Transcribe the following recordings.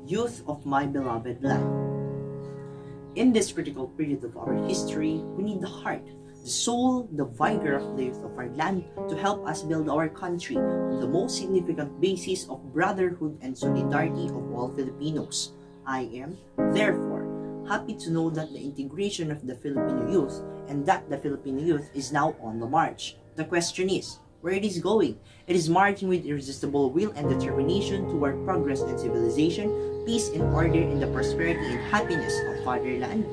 youth of my beloved land. In this critical period of our history, we need the heart, the soul, the vigor of the youth of our land to help us build our country, the most significant basis of brotherhood and solidarity of all Filipinos. I am, therefore, happy to know that the integration of the Filipino youth and that the Filipino youth is now on the march. The question is, where it is going? It is marching with irresistible will and determination toward progress and civilization, peace and order, and the prosperity and happiness of fatherland.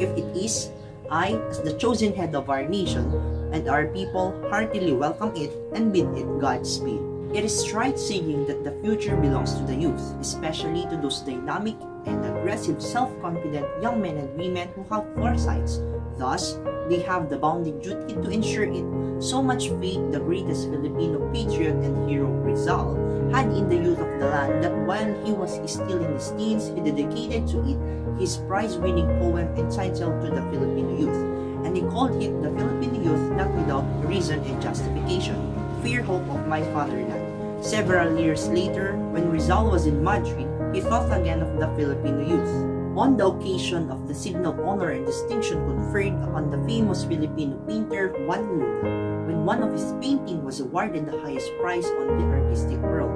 If it is, I, as the chosen head of our nation and our people, heartily welcome it and bid it Godspeed. It is right saying that the future belongs to the youth, especially to those dynamic and aggressive, self-confident young men and women who have foresights. Thus, they have the bounden duty to ensure it. So much faith the greatest Filipino patriot and hero Rizal had in the youth of the land that while he was still in his teens, he dedicated to it his prize-winning poem entitled To the Filipino Youth, and he called it the Filipino Youth not without reason and justification, Fair Hope of my fatherland. Several years later, when Rizal was in Madrid, he thought again of the Filipino youth. On the occasion of the signal honor and distinction conferred upon the famous Filipino painter Juan Luna, when one of his paintings was awarded the highest prize on the artistic world,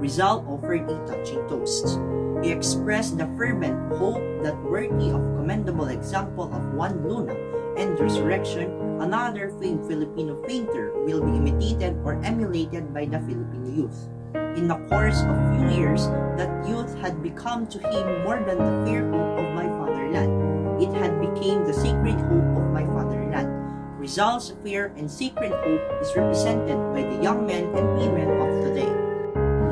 Rizal offered a touching toast. He expressed the fervent hope that worthy of commendable example of Juan Luna and resurrection, another famed Filipino painter will be imitated or emulated by the Filipino youth. In the course of few years, that youth had become to him more than the fair hope of my fatherland. It had become the sacred hope of my fatherland. Rizal's fair and sacred hope is represented by the young men and women of today.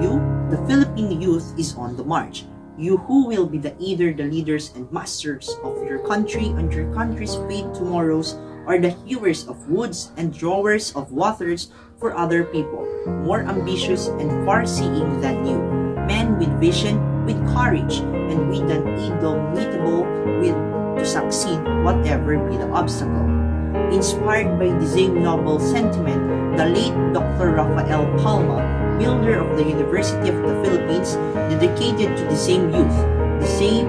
You, the Filipino youth, is on the march. You who will be either the leaders and masters of your country and your country's fate tomorrows, or the hewers of woods and drawers of waters for other people, more ambitious and far-seeing than you, men with vision, with courage, and with an indomitable will to succeed whatever be the obstacle. Inspired by the same noble sentiment, the late Dr. Rafael Palma, builder of the University of the Philippines, dedicated to the same youth, the same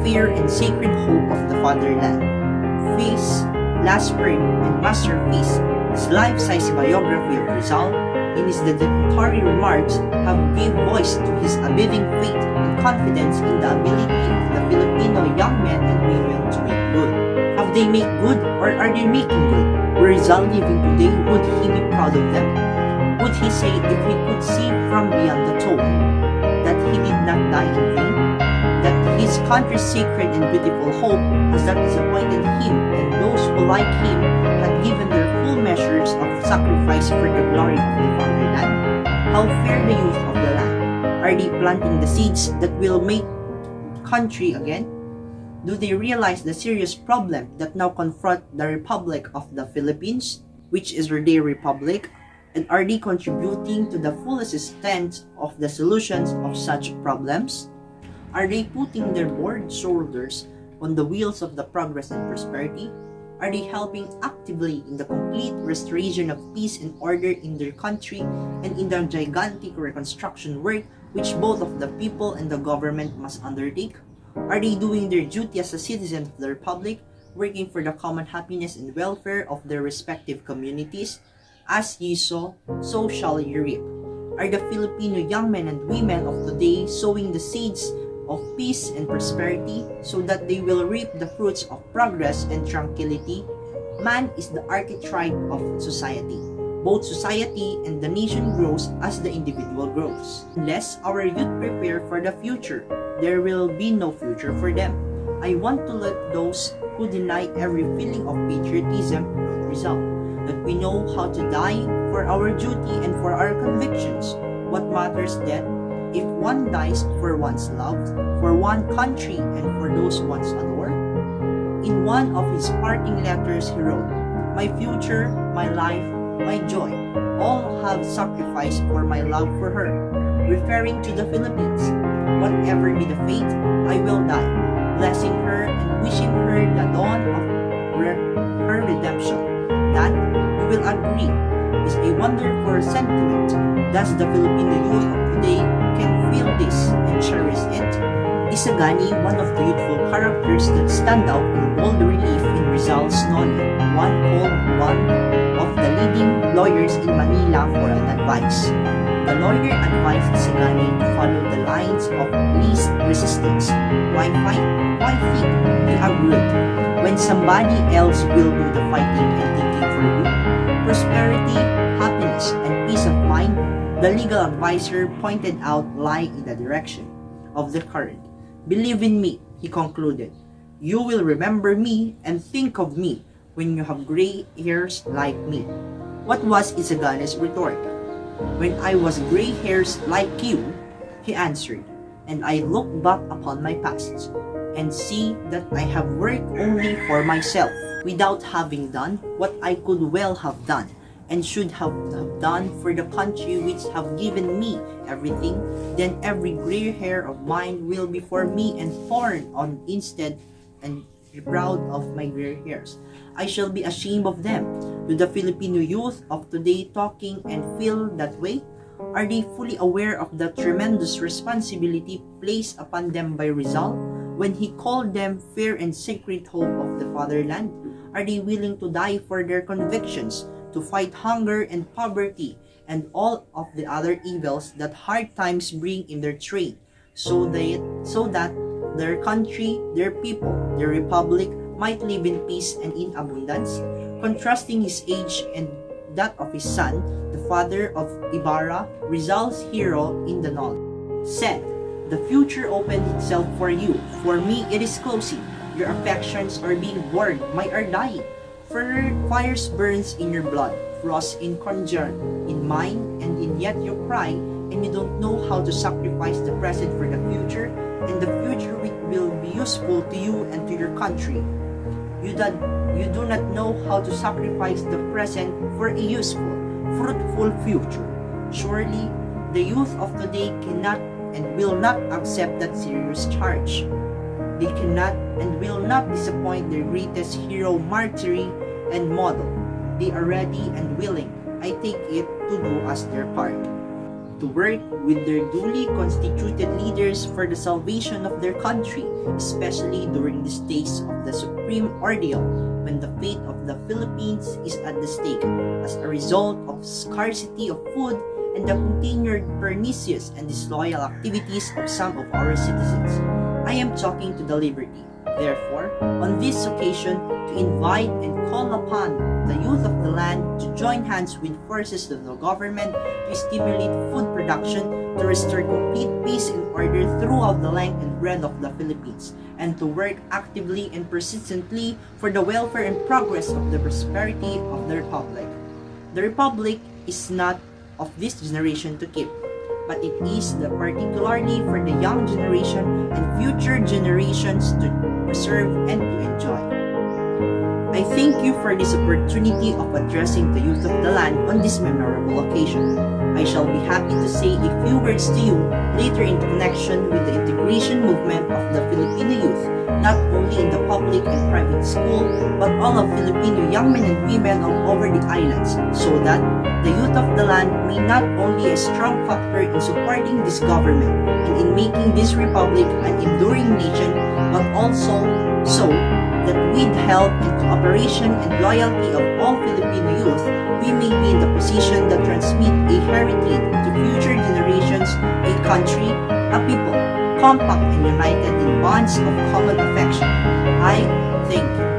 fair and sacred hope of the fatherland. Face, last word, and masterpiece, his life-size biography of Rizal, in his dedicatory remarks, have gave voice to his abiding faith and confidence in the ability of the Filipino young men and women to make good. Have they made good, or are they making good? Were Rizal living today, would he be proud of them? Would he say, if he could see from beyond the tomb, that he did not die in vain? That his country's sacred and beautiful hope has not disappointed him, and those who like him had given their full measures of sacrifice for the glory of the fatherland? How fair the youth of the land! Are they planting the seeds that will make country again? Do they realize the serious problem that now confront the Republic of the Philippines, which is their republic? And are they contributing to the fullest extent of the solutions of such problems? Are they putting their broad shoulders on the wheels of the progress and prosperity? Are they helping actively in the complete restoration of peace and order in their country and in the gigantic reconstruction work which both of the people and the government must undertake? Are they doing their duty as a citizen of the Republic, working for the common happiness and welfare of their respective communities? As ye sow, so shall ye reap. Are the Filipino young men and women of today sowing the seeds of peace and prosperity so that they will reap the fruits of progress and tranquility? Man is the archetype of society. Both society and the nation grows as the individual grows. Unless our youth prepare for the future, there will be no future for them. I want to let those who deny every feeling of patriotism resolve that we know how to die for our duty and for our convictions. What matters then if one dies for one's loved, for one country, and for those one's adored? In one of his parting letters he wrote, "My future, my life, my joy, all have sacrificed for my love for her," referring to the Philippines. Whatever be the fate, I will die, blessing her and wishing her the dawn of her redemption. That, we will agree, is a wonderful sentiment. Thus the Filipino youth of today can feel this and cherish it. Isagani, one of the youthful characters that stand out in bold relief in Rizal's Noli, one called one of the leading lawyers in Manila for an advice. The lawyer advised Isagani to follow the lines of least resistance. Why fight? Why think? He agreed. When somebody else will do the fighting and thinking for you, prosperity, happiness, and peace of mind, the legal advisor pointed out lie in the direction of the current. Believe in me, he concluded. You will remember me and think of me when you have gray hairs like me. What was Isagani's retort? When I was gray hairs like you, he answered, and I look back upon my past and see that I have worked only for myself without having done what I could well have done and should have done for the country which have given me everything, then every gray hair of mine will be for me and thorn on instead, and be proud of my gray hairs. I shall be ashamed of them. Do the Filipino youth of today talking and feel that way? Are they fully aware of the tremendous responsibility placed upon them by Rizal when he called them fair and sacred hope of the fatherland? Are they willing to die for their convictions, to fight hunger and poverty and all of the other evils that hard times bring in their train, so that their country, their people, their republic might live in peace and in abundance? Contrasting his age and that of his son, the father of Ibarra, Rizal's hero in the Nol, said, "The future opened itself for you. For me it is closing. Your affections are being burned, mine are dying. Fires burns in your blood, frost in conjure in mine, and yet you cry, and you don't know how to sacrifice the present for the future, and the future which will be useful to you and to your country. You do not know how to sacrifice the present for a useful, fruitful future. Surely, the youth of today cannot and will not accept that serious charge. They cannot and will not disappoint their greatest hero, martyr, and model. They are ready and willing, I take it, to do as their part, to work with their duly constituted leaders for the salvation of their country, especially during these days of the supreme ordeal, when the fate of the Philippines is at the stake as a result of scarcity of food and the continued pernicious and disloyal activities of some of our citizens. I am talking to the Liberty, therefore, on this occasion, to invite and call upon the youth of the land to join hands with forces of the government to stimulate food production, to restore complete peace and order throughout the length and breadth of the Philippines, and to work actively and persistently for the welfare and progress of the prosperity of the Republic. The Republic is not of this generation to keep, but it is particularly for the young generation and future generations to preserve and to enjoy. I thank you for this opportunity of addressing the youth of the land on this memorable occasion. I shall be happy to say a few words to you later in connection with the integration movement of the Filipino youth, not only in the public and private school, but all of Filipino young men and women all over the islands, so that the youth of the land may not only a strong factor in supporting this government and in making this republic an enduring nation, but also so that with help and cooperation and loyalty of all Filipino youth, we may be in the position that transmit a heritage to future generations, a country, a people, compact and united in bonds of common affection. I thank you.